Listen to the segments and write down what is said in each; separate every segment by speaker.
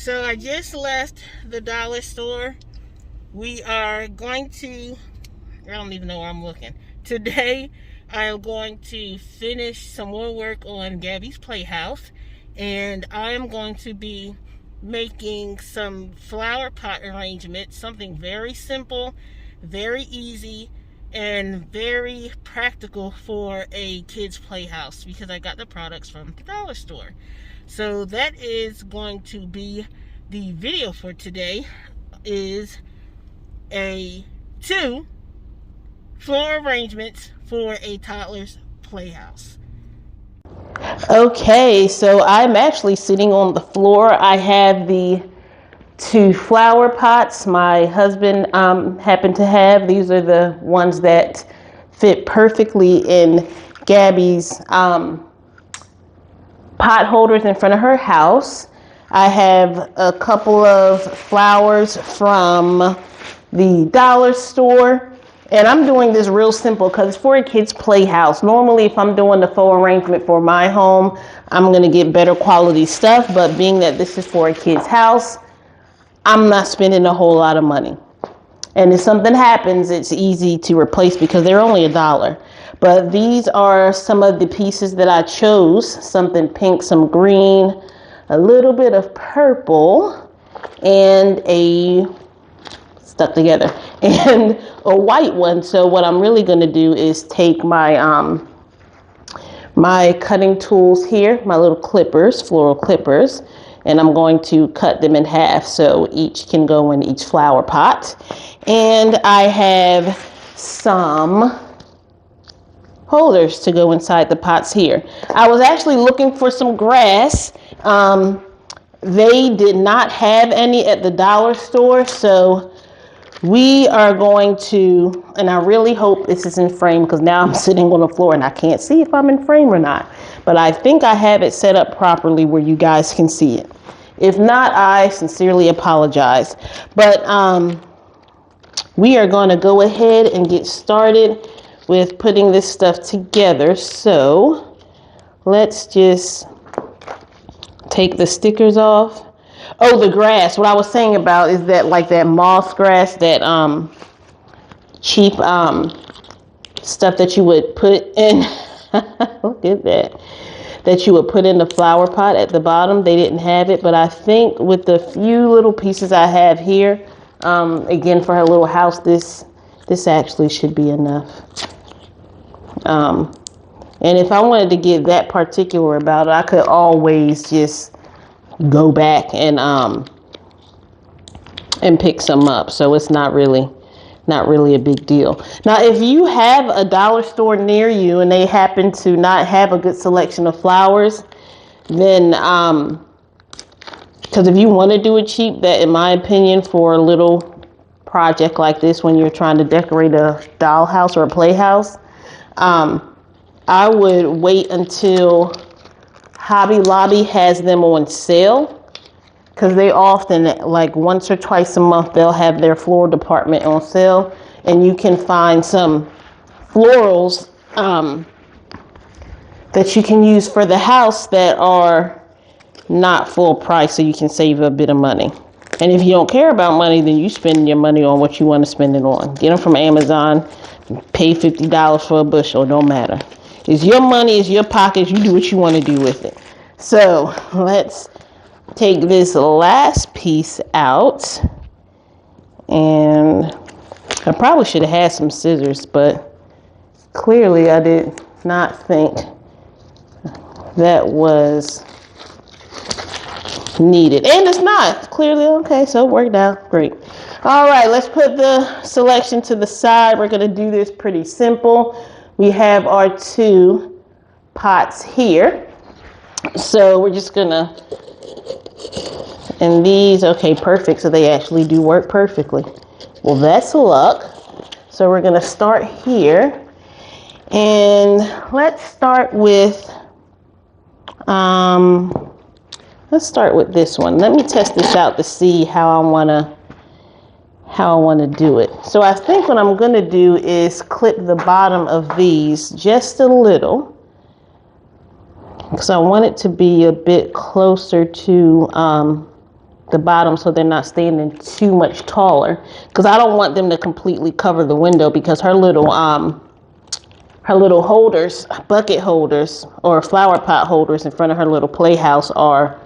Speaker 1: So I just left the dollar store. We are going to, I don't even know where I'm looking. Today, I am going to finish some more work on Gabby's Playhouse. And I am going to be making some flower pot arrangements. Something very simple, very easy, and very practical for a kid's playhouse because I got the products from the dollar store. So that is going to be the video for today. Is a 2 floor arrangements for a toddler's playhouse.
Speaker 2: Okay, so I'm actually sitting on the floor. I have the 2 flower pots my husband happened to have. These are the ones that fit perfectly in Gabby's pot holders in front of her house. I have a couple of flowers from the dollar store. And I'm doing this real simple because it's for a kid's playhouse. Normally, if I'm doing the full arrangement for my home, I'm going to get better quality stuff. But being that this is for a kid's house, I'm not spending a whole lot of money. And if something happens, it's easy to replace because they're only $1. But these are some of the pieces that I chose. Something pink, some green, a little bit of purple, and stuck together, and a white one. So what I'm really going to do is take my my cutting tools here, my little clippers, floral clippers, and I'm going to cut them in half so each can go in each flower pot. And I have some holders to go inside the pots here. I was actually looking for some grass. They did not have any at the dollar store, so we are going to, and I really hope this is in frame because now I'm sitting on the floor and I can't see if I'm in frame or not. But I think I have it set up properly where you guys can see it. If not, I sincerely apologize. But we are going to go ahead and get started with putting this stuff together. So let's just take the stickers off. Oh, the grass. What I was saying about is that like that moss grass, that cheap stuff that you would put in. Look at that. That you would put in the flower pot at the bottom. They didn't have it, but I think with the few little pieces I have here, again for her little house, this actually should be enough. And if I wanted to get that particular about it, I could always just go back and pick some up. So it's not really a big deal. Now, if you have a dollar store near you and they happen to not have a good selection of flowers, then because if you want to do it cheap, that in my opinion for a little project like this, when you're trying to decorate a dollhouse or a playhouse, I would wait until Hobby Lobby has them on sale, because they often, like once or twice a month, they'll have their floral department on sale, and you can find some florals that you can use for the house that are not full price, so you can save a bit of money. And if you don't care about money, then you spend your money on what you want to spend it on. Get them from Amazon, pay $50 for a bushel, don't matter. It's your money, it's your pockets, you do what you want to do with it. So let's take this last piece out. And I probably should have had some scissors, but clearly I did not think that was needed. And it's not, clearly. Okay, so it worked out great. All right, let's put the selection to the side. We're going to do this pretty simple. We have our 2 pots here. So we're just going to, and these, okay, perfect. So they actually do work perfectly. Well, that's luck. So we're going to start here. And let's start with, this one. Let me test this out to see how I want to do it. So I think what I'm going to do is clip the bottom of these just a little, because I want it to be a bit closer to the bottom so they're not standing too much taller, because I don't want them to completely cover the window, because her little holders, bucket holders or flower pot holders in front of her little playhouse are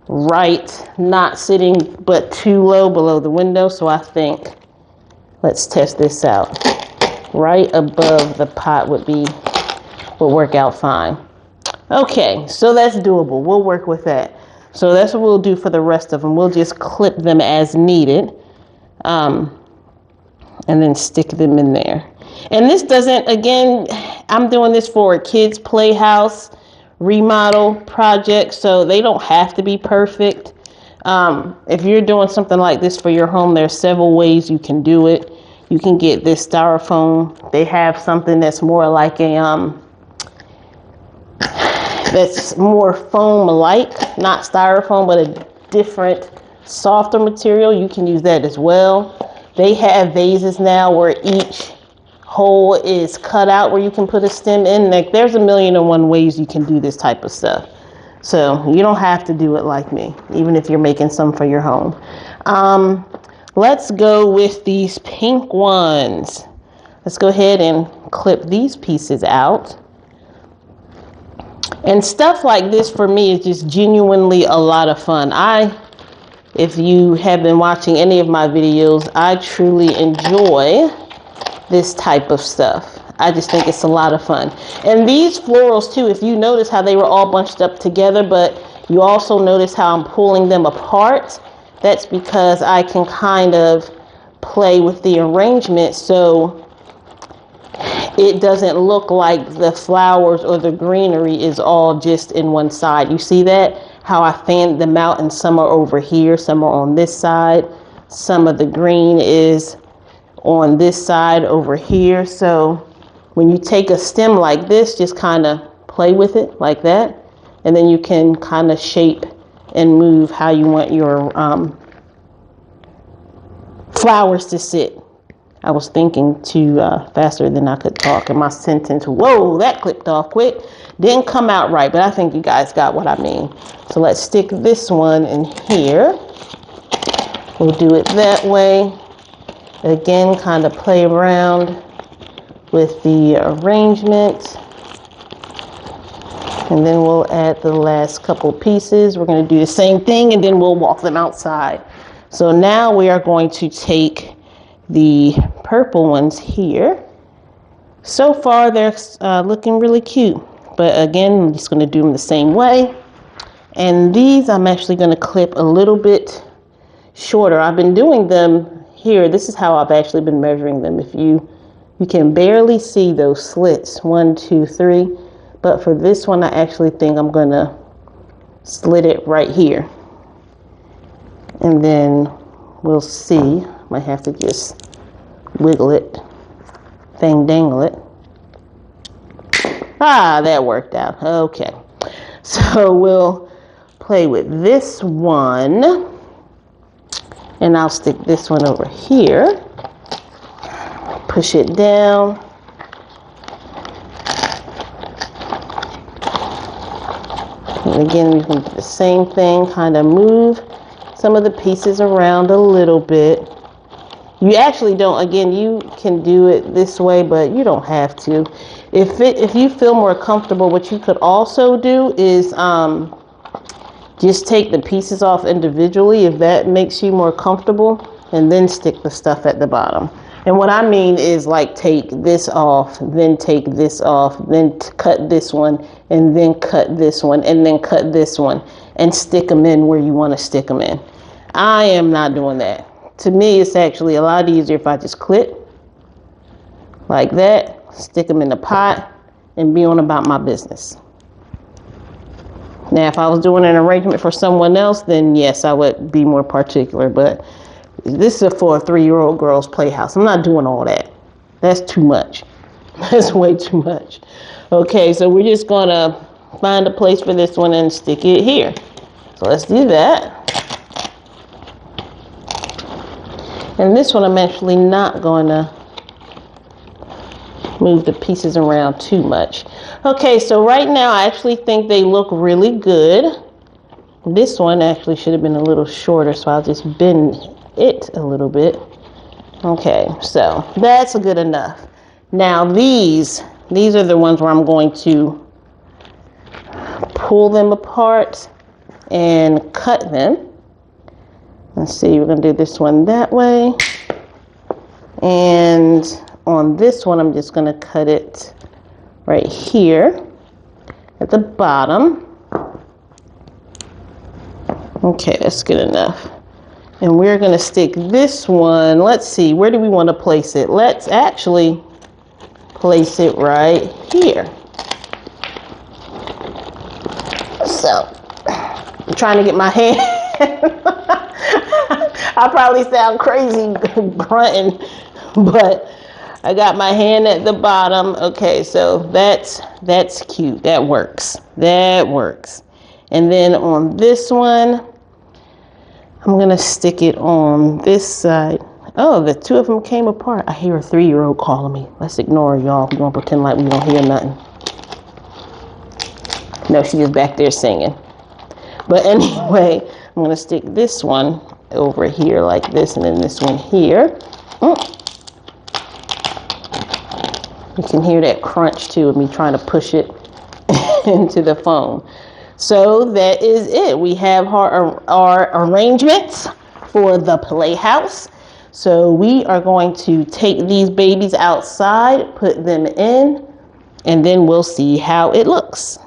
Speaker 2: right, not sitting but too low below the window. So I think, let's test this out. Right above the pot would work out fine. Okay, so that's doable. We'll work with that. So that's what we'll do for the rest of them. We'll just clip them as needed, and then stick them in there. And this doesn't, again, I'm doing this for a kids' playhouse remodel project, so they don't have to be perfect. If you're doing something like this for your home, there's several ways you can do it. You can get this styrofoam. They have something that's more like that's more foam-like, not styrofoam, but a different, softer material. You can use that as well. They have vases now where each hole is cut out where you can put a stem in. Like, there's 1,000,001 ways you can do this type of stuff. So you don't have to do it like me, even if you're making some for your home. Let's go with these pink ones. Let's go ahead and clip these pieces out. And stuff like this for me is just genuinely a lot of fun. If you have been watching any of my videos, I truly enjoy this type of stuff. I just think it's a lot of fun. And these florals too, if you notice how they were all bunched up together, but you also notice how I'm pulling them apart, that's because I can kind of play with the arrangement so it doesn't look like the flowers or the greenery is all just in one side. You see that? How I fanned them out, and some are over here, some are on this side. Some of the green is on this side over here. So when you take a stem like this, just kind of play with it like that. And then you can kind of shape and move how you want your flowers to sit. I was thinking too faster than I could talk, and my sentence, whoa, that clipped off quick. Didn't come out right, but I think you guys got what I mean. So let's stick this one in here. We'll do it that way. Again, kind of play around with the arrangement. And then we'll add the last couple pieces. We're going to do the same thing, and then we'll walk them outside. So now we are going to take the purple ones here. So far they're looking really cute, but again, I'm just going to do them the same way. And these I'm actually going to clip a little bit shorter. I've been doing them here. This is how I've actually been measuring them. If you can barely see those slits, 1, 2, 3, but for this one I actually think I'm going to slit it right here, and then we'll see. Might have to just wiggle it, dangle it. Ah, that worked out. Okay, so we'll play with this one, and I'll stick this one over here, push it down, and again we can do the same thing, kind of move some of the pieces around a little bit. You actually don't, again, you can do it this way, but you don't have to. If you feel more comfortable, what you could also do is just take the pieces off individually, if that makes you more comfortable, and then stick the stuff at the bottom. And what I mean is, like, take this off, then take this off, then cut this one, and then cut this one, and then cut this one, and stick them in where you want to stick them in. I am not doing that. To me, it's actually a lot easier if I just clip like that, stick them in the pot, and be on about my business. Now, if I was doing an arrangement for someone else, then yes, I would be more particular. But this is for a 3-year-old girl's playhouse. I'm not doing all that. That's too much. That's way too much. Okay, so we're just going to find a place for this one and stick it here. So let's do that. And this one I'm actually not going to move the pieces around too much. Okay, so right now I actually think they look really good. This one actually should have been a little shorter, so I'll just bend it a little bit. Okay, so that's good enough. Now these are the ones where I'm going to pull them apart and cut them. Let's see, we're going to do this one that way. And on this one, I'm just going to cut it right here at the bottom. Okay, that's good enough. And we're going to stick this one. Let's see, where do we want to place it? Let's actually place it right here. So, I'm trying to get my hand. I probably sound crazy grunting, but I got my hand at the bottom. Okay, so that's cute. That works. That works. And then on this one, I'm going to stick it on this side. Oh, the two of them came apart. I hear a 3-year-old calling me. Let's ignore y'all. We're going to pretend like we don't hear nothing. No, she is back there singing. But anyway, I'm going to stick this one over here like this, and then this one here. You can hear that crunch too of me trying to push it into the foam. So that is it. We have our arrangements for the playhouse. So we are going to take these babies outside, put them in, and then we'll see how it looks.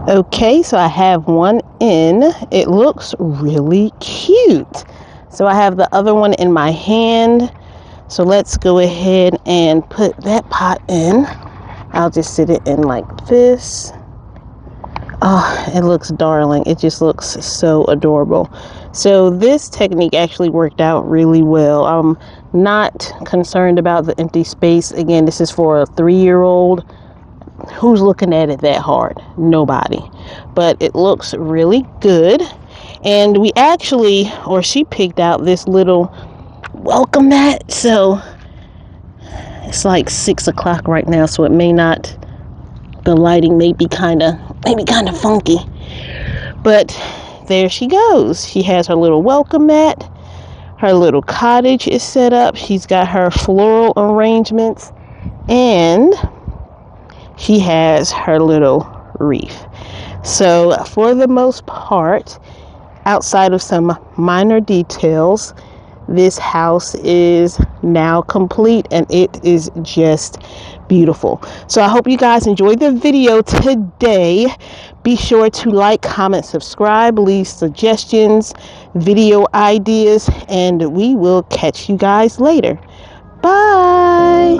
Speaker 2: Okay, so I have one in. It looks really cute. So I have the other one in my hand. So let's go ahead and put that pot in. I'll just sit it in like this. Oh, it looks darling. It just looks so adorable. So this technique actually worked out really well. I'm not concerned about the empty space. Again, this is for a 3-year-old. Who's looking at it that hard? Nobody. But it looks really good. And we actually, or she picked out this little welcome mat. So it's like 6 o'clock right now, so it may not, the lighting may be kind of funky. But there she goes. She has her little welcome mat. Her little cottage is set up. She's got her floral arrangements. And she has her little reef. So for the most part, outside of some minor details, this house is now complete and it is just beautiful. So I hope you guys enjoyed the video today. Be sure to like, comment, subscribe, leave suggestions, video ideas, and we will catch you guys later. Bye.